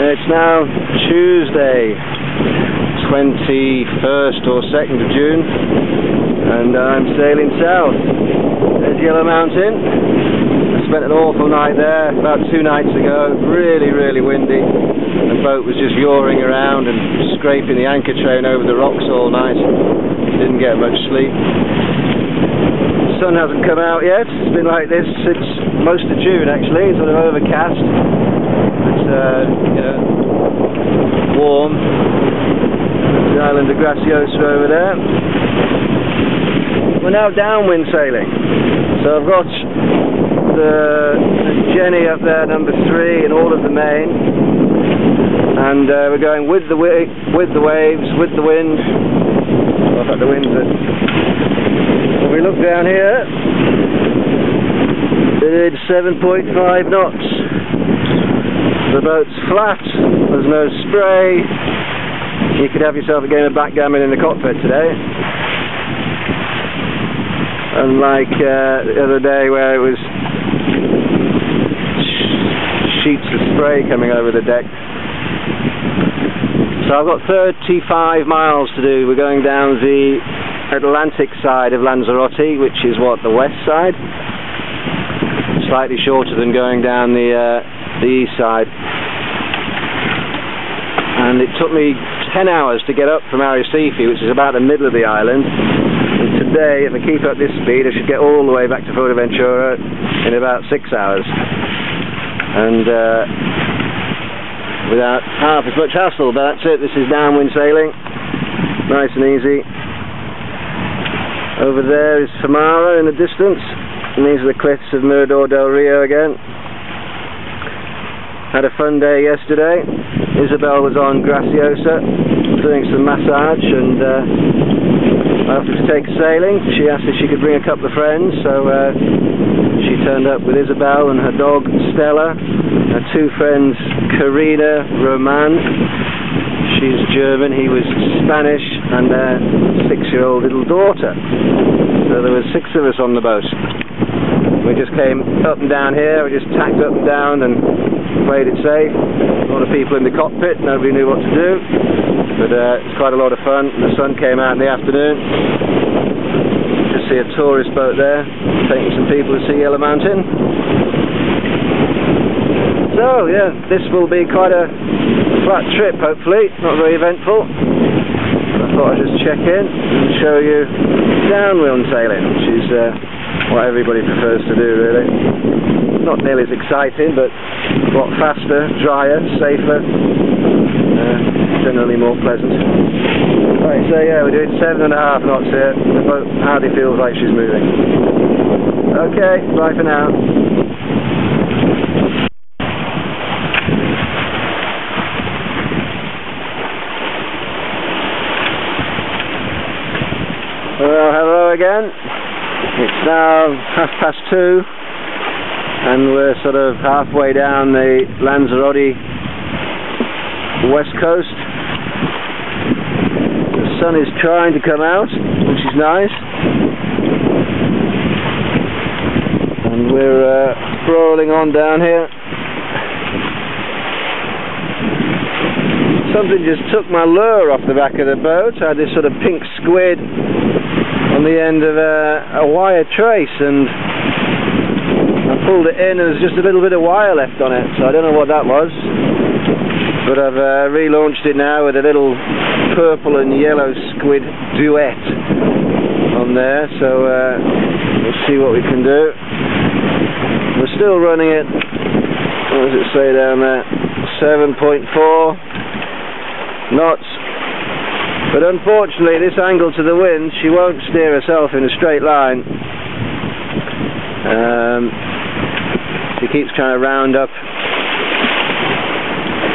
It's now Tuesday, 21st or 2nd of June, and I'm sailing south. There's Yellow Mountain. I spent an awful night there about 2 nights ago. Really, really windy. The boat was just yawing around and scraping the anchor chain over the rocks all night. Didn't get much sleep. The sun hasn't come out yet. It's been like this since most of June, actually. Sort of overcast. It's you know, warm. The island of Graciosa over there. We're now downwind sailing. So I've got the Jenny up there, number 3, and all of the main. And we're going with the waves, with the wind. Well, in fact, the wind's at... If we look down here, it is 7.5 knots. The boat's flat, there's no spray. You could have yourself a game of backgammon in the cockpit today. Unlike the other day where it was sheets of spray coming over the deck. So I've got 35 miles to do. We're going down the Atlantic side of Lanzarote, which is what, the west side? Slightly shorter than going down the east side. And it took me 10 hours to get up from Arrecife, which is about the middle of the island. And today, if I keep up this speed, I should get all the way back to Fuerteventura in about 6 hours. And without half as much hassle. But that's it, this is downwind sailing. Nice and easy. Over there is Famara in the distance. And these are the cliffs of Mirador del Rio again. Had a fun day yesterday. Isabel was on Graciosa doing some massage, and after to take sailing she asked if she could bring a couple of friends, so she turned up with Isabel and her dog Stella, her 2 friends Karina, Roman, she's German, he was Spanish, and their 6-year-old little daughter. So there were 6 of us on the boat. We just came up and down here, we just tacked up and down and played it safe. A lot of people in the cockpit, nobody knew what to do, but it's quite a lot of fun. The sun came out in the afternoon. Just see a tourist boat there, taking some people to see Yellow Mountain. So yeah, this will be quite a flat trip, hopefully, not very eventful. I thought I'd just check in and show you downwind sailing, which is what everybody prefers to do, really. Not nearly as exciting, but a lot faster, drier, safer, generally more pleasant. Right, so yeah, we're doing 7.5 knots here. The boat hardly feels like she's moving. Okay, bye for now. Well, hello again. It's now 2:30. And we're sort of halfway down the Lanzarote west coast. The sun is trying to come out, which is nice. And we're rolling on down here. Something just took my lure off the back of the boat. I had this sort of pink squid on the end of a wire trace, and I pulled it in and there's just a little bit of wire left on it, so I don't know what that was. But I've relaunched it now with a little purple and yellow squid duet on there, so we'll see what we can do. We're still running it, what does it say down there, 7.4 knots. But unfortunately, this angle to the wind, she won't steer herself in a straight line. She keeps trying to round up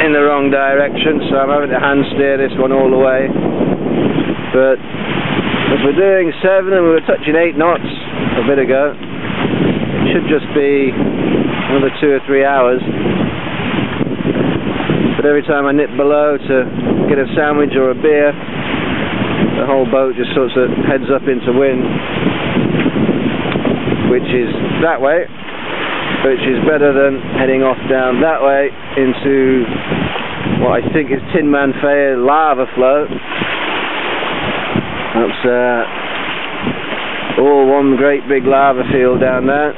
in the wrong direction, so I'm having to hand steer this one all the way. But if we're doing 7 and we were touching 8 knots a bit ago, it should just be another 2 or 3 hours. But every time I nip below to get a sandwich or a beer, the whole boat just sort of heads up into wind, which is that way, which is better than heading off down that way into what I think is Tin Man Fair lava flow. That's all one great big lava field down there.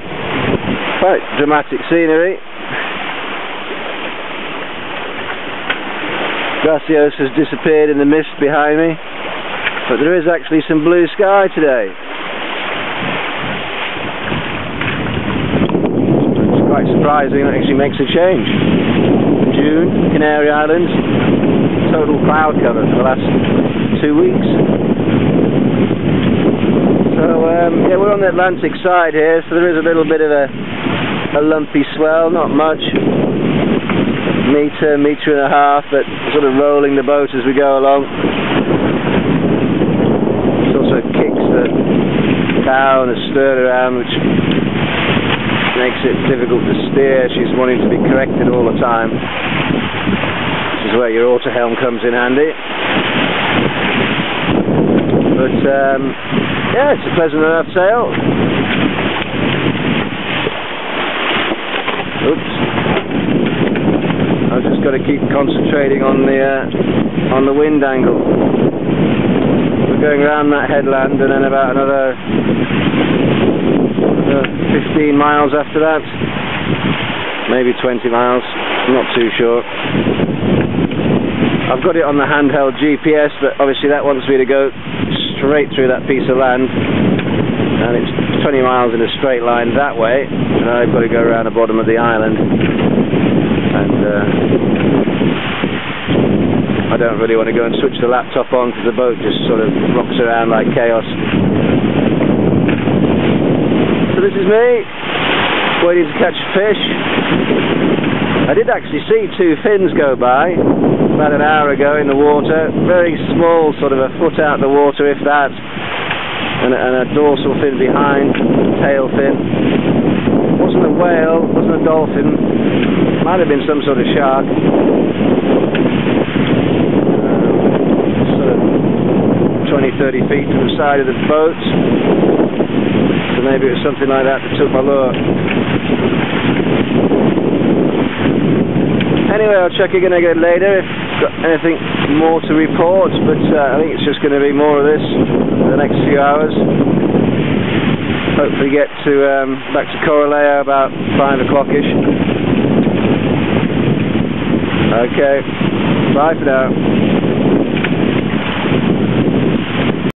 Quite dramatic scenery. Graciosa has disappeared in the mist behind me, but there is actually some blue sky today. It's quite surprising, it actually makes a change. June, Canary Islands, total cloud cover for the last 2 weeks. So yeah, we're on the Atlantic side here, so there is a little bit of a lumpy swell, not much, metre and a half, but sort of rolling the boat as we go along. It also kicks the bow and the stern around, which makes it difficult to steer. She's wanting to be corrected all the time, which is where your auto helm comes in handy. But yeah, it's a pleasant enough sail. Oops. I've just got to keep concentrating on the wind angle. We're going around that headland and then about another 15 miles after that, maybe 20 miles, I'm not too sure. I've got it on the handheld GPS, but obviously that wants me to go straight through that piece of land, and it's 20 miles in a straight line that way, and I've got to go around the bottom of the island, and I don't really want to go and switch the laptop on because the boat just sort of rocks around like chaos. So this is me waiting to catch fish. I did actually see 2 fins go by about an hour ago in the water, very small, sort of a foot out the water if that, and a dorsal fin behind, tail fin. Wasn't a whale, wasn't a dolphin, might have been some sort of shark. Sort of 20-30 feet from the side of the boat, so maybe it was something like that that took my lure. Anyway, I'll check again later if I've got anything more to report, but I think it's just going to be more of this for the next few hours. Hopefully get to back to Coraleo about 5 o'clock-ish. Okay, bye for now.